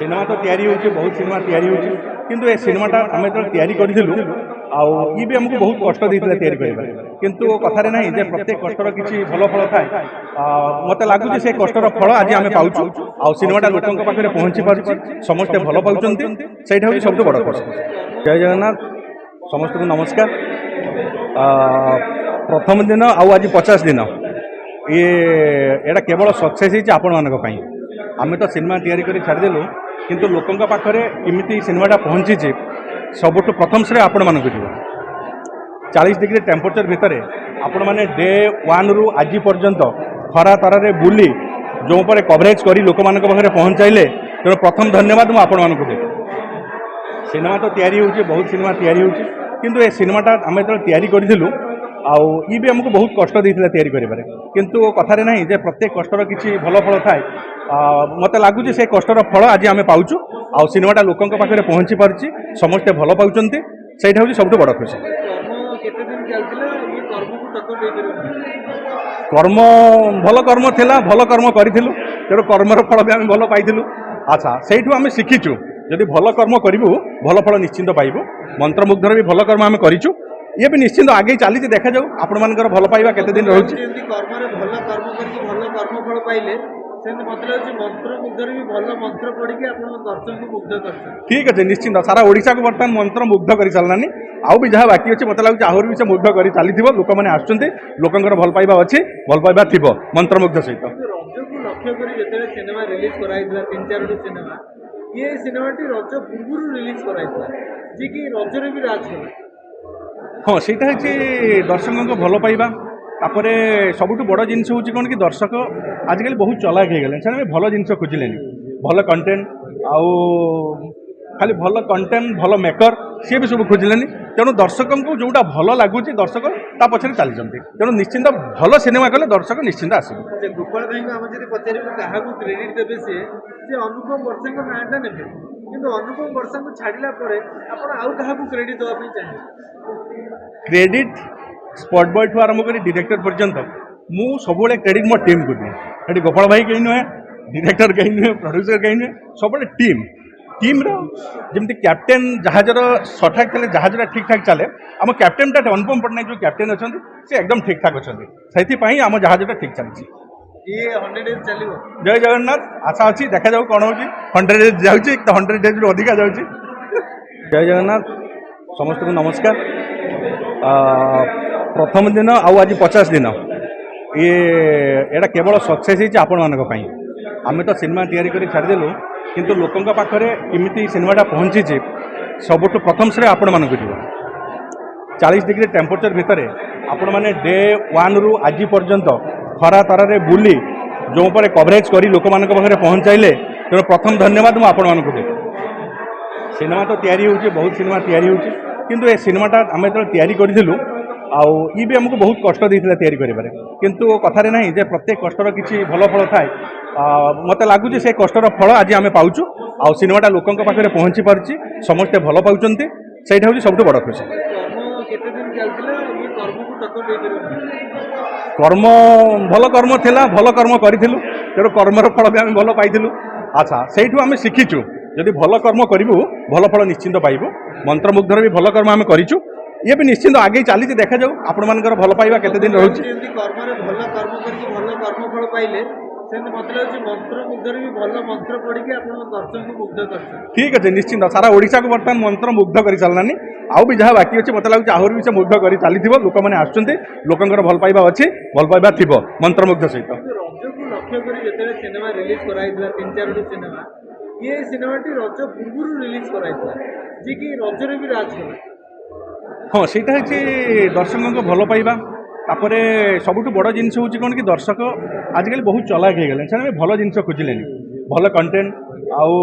Cinema तो तैयारी होची बहुत सिनेमा तैयारी होची किंतु ए सिनेमाटा आम जो तैयारी करूँ ये भी आमको बहुत कष्ट देता तैयारी करें किंतु कथार ना जे प्रत्येक कष्टर किसी भल फल थाए मत लगुच से कष्टर फल आज आम पाचु आ सिनेमाटा लोकों पाखे पहुँची पार्टी समस्ते भल पाँच से सब बड़ खुशी। जय जगन्नाथ समस्त को नमस्कार। प्रथम दिन आज 50 दिन ये केवल सक्सेस आपण मानी आम तो सिनेमा तैयारी कर छाड़देलु किंतु लोकों पाखे केमी सिनेमाटा पहुँची सबुठ प्रथम श्रेय आपण मानक जीव 40 डिग्री टेम्परेचर भितर आपण मैंने डे 1 रु आज पर्यंत खरा तार बुली जो पर कवरेज कर लोक मान पाखे पहुँचाइले तेणु प्रथम धन्यवाद मुझे आपण मानक देवी। सिनेमा तो तैयारी होची बहुत सिनेमा तैयारी होची किंतु ए सिनेमाटा आम जो तैयारी करूँ ये भी आमको बहुत कष्ट देता तैयारी करें किंतु कथार ना जे प्रत्येक कष्टर किसी भल फल थाए मत लगुच से कष्टर फल आज आम पाचु आ सिनेमाटा लोकों पाखे पहुँची पार्टी समस्ते भल पाँच से सब बड़ खुशी। कर्म भल कर्म थिला भल कर्म करूँ तेणु कर्मर फल भी आम भल पाई। अच्छा से आम शिखीचु जदि भल कर्म करूँ भल फल निश्चिंत पाइबू मंत्रमुग्धर भी भल कर्म आम करूँ ये भी निश्चिंत आगे चली देखा जाऊ आपण मानकर भल पाइबा केते दिन रहउची कर्मरे भल कर्म करके भल कर्म फल पाइले सेन मतलब मंत्र मुग्धर भी भल मंत्र पढ़ी के आपण दर्शक को मुग्ध करछन। ठीक अच्छे निश्चिंत सारा ओडिशा को बर्तमान मंत्र मुग्ध कर सारलानी आउ भी जहाँ बाकी अच्छे मत लगुच आहरी भी से मुग्ध कर चली लोक मैंने आसुँच लोकंर भल पाइबा अच्छे भल पाइबा थी मंत्रमुग्ध सहित। रज को लक्ष्य कर जो सिनेमा रिलीज कराइला 3-4 सिनेमा ये सिनेमाटी रज पूर्व रिलीज कराइला जी कि रजरे भी राज कला हाँ सीटा है दर्शकों को भल पाइबा तापरे सबुठ बड़ जिनस हूँ कौन कि दर्शक आजिकल बहुत चलाक हो गले से भल जिनस खोजिले भल कंटेंट आउ खाली भल कंटेंट भल मेकर सी भी सब खोजिले तेणु दर्शकों को जोटा भल लगुच दर्शक ता पछरे चलती तेणु निश्चिंत भल सिनेमा कले दर्शक निश्चिंत आसवे। गोपाल भाई को आम जब पचारे क्या क्रेडिट देवे सी अनुपम वर्षा नाटा ने किंतु अनुपम वर्षा को छाड़ा क्या क्रेडिट देवाई चाहिए क्रेडिट स्पॉट बॉय ठू आरंभ कर डायरेक्टर पर्यंत मु सब क्रेडिट मो टीम को दिए ये गोपाल भाई कहीं नुहे डायरेक्टर कहीं नुहे प्रोड्यूसर कहीं नुहे सब टीम टीम जमी कैप्टेन जहाजर सठाक चले जहाजरा ठीक ठाक चले आम कैप्टेन टा अनुपम पट्टनायक जो कैप्टेन अच्छा से एकदम ठीक ठाक अच्छा से आम जहाजटा ठीक चलती ये 100 डेज चलो। जय जगन्नाथ आशा अच्छी देखा जाऊ कौन हो 100 डेज जाऊँगी 100 डेज अधिका जाऊँगी। जय जगन्नाथ समस्त को नमस्कार। प्रथम दिन आज 50 दिन ये केवल सक्सेस आपण मानी आम तो सिनेमा तैयारी कर छाड़देलु किंतु लोकों पाखे केमी सिनेमाटा पहुँची सबुठ प्रथम श्रेय आपण मानक जीव 40 डिग्री टेम्परेचर भितर आपण मैंने डे 1 रु आज पर्यंत खरा तार बुली जो पर कवरेज कर लोक मान पाखे पहुँचाइले तेणु प्रथम धन्यवाद मुझे आपण मानक देवी। सिनेमा तो तैयारी होची बहुत सिनेमा तैयारी होची किंतु ए सिनेमाटा आम जो तैयारी करूँ ये भी आमको बहुत कष्ट देता तैयारी करें किंतु कथार ना जे प्रत्येक कष्टर किसी भल फल थाए मत लगुच से कष्टर फल आज आम पाचु आ सिनेमाटा लोकों पाखे पहुँची पार्टी समस्ते भल पाँच से सब बड़ खुशी। कर्म भल कर्म थिला भल कर्म करूँ तेणु कर्मर फल भी आम भल पाई। अच्छा से आम शिखीचु जदि भल कर्म करूँ भल फल निश्चिंत पाइबू मंत्रमुग्धर भी भल कर्म आम करूँ ये भी निश्चिंत आगे चली देखा जाऊ आपण मानकर भल पाइबा केते दिन रहउची कर्मरे भल कर्म करके भल कर्म फल पाइले सेन मतलब मंत्र मुग्धर भी भल मंत्र पढ़ी के आपण दर्शक को मुग्ध करछन। ठीक अच्छे निश्चिंत सारा ओडिशा को बर्तमान मंत्र मुग्ध कर सारलानी आउ भी जहाँ बाकी अच्छे मत लगुच आहरी भी से मुग्ध कर चली लोक मैंने आसुँच लोकंर भल पाइबा अच्छे भल पाइबा थी मंत्रमुग्ध सहित। रज को लक्ष्य कर जो सिनेमा रिलीज कराइला 3-4 सिनेमा ये सिनेमाटी रज पूर्व रिलीज कराइला जी कि रजरे भी राज कला हाँ सीटा है दर्शकों को भल पाइबा तापरे सबुठ बड़ जिनस हूँ कौन कि दर्शक आजिकल बहुत चलाक हो गले से भल जिनस खोजिले भल कंटेंट आउ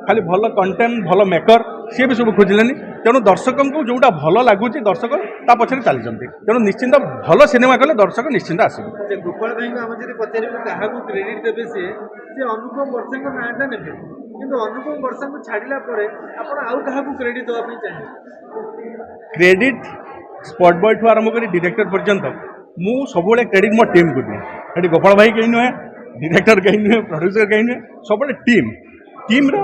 खाली भल कंटेंट भल मेकर सी भी सब खोजिले तेणु दर्शकों को जोटा भल लगुच दर्शक ता पछरे चलती तेणु निश्चिंत भल सिनेमा कले दर्शक निश्चिंत आसवे। गोपाल भाई को आम जब पचारे क्या क्रेडिट देवे सी अनुपम वर्षा नाटा ने किंतु अनुपम वर्षा को छाड़ा क्या क्रेडिट देवाई चाहिए क्रेडिट स्पॉट बॉय ठू आरंभ कर डायरेक्टर पर्यंत मु सब क्रेडिट मो टीम को दिए गोपाल भाई कहीं नुहे डायरेक्टर कहीं नुहे प्रोड्यूसर कहीं नुहे सब टीम टीम्र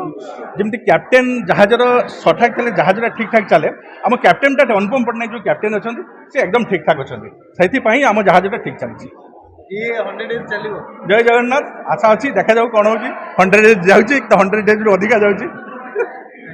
जमी कैप्टेन जहाजर सठाक चले जहाजटा ठीक ठाक चले आम कैप्टेनटा अनुपम पट्टनायक जो कैप्टेन अच्छा से एकदम ठीक ठाक अच्छा से आम जहाजटा ठीक चलती ये 100 डेज चलिବ जय जगन्नाथ आशा अच्छी देखा जाऊ कौन हो 100 डेज जाऊँगी 100 डेज अधिका जाऊँगी